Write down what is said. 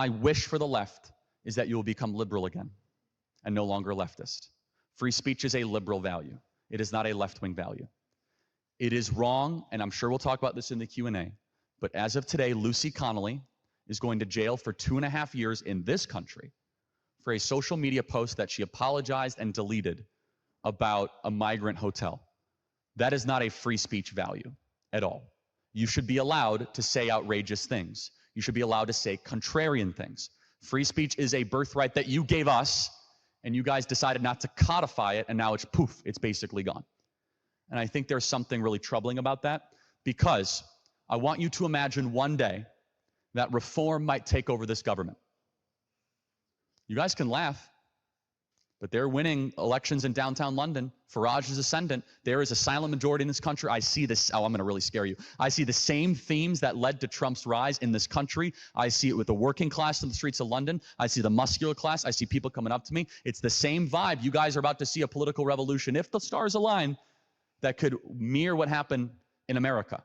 My wish for the left is that you will become liberal again and no longer leftist. Free speech is a liberal value. It is not a left-wing value. It is wrong, and I'm sure we'll talk about this in the Q&A, but as of today, Lucy Connolly is going to jail for 2.5 years in this country for a social media post that she apologized and deleted about a migrant hotel. That is not a free speech value at all. You should be allowed to say outrageous things. You should be allowed to say contrarian things. Free speech is a birthright that you gave us, and you guys decided not to codify it, and now it's poof, it's basically gone. And I think there's something really troubling about that, because I want you to imagine one day that reform might take over this government. You guys can laugh, but they're winning elections in downtown London. Farage is ascendant. There is a silent majority in this country. I see this. Oh, I'm going to really scare you. I see the same themes that led to Trump's rise in this country. I see it with the working class in the streets of London. I see the muscular class. I see people coming up to me. It's the same vibe. You guys are about to see a political revolution, if the stars align, that could mirror what happened in America.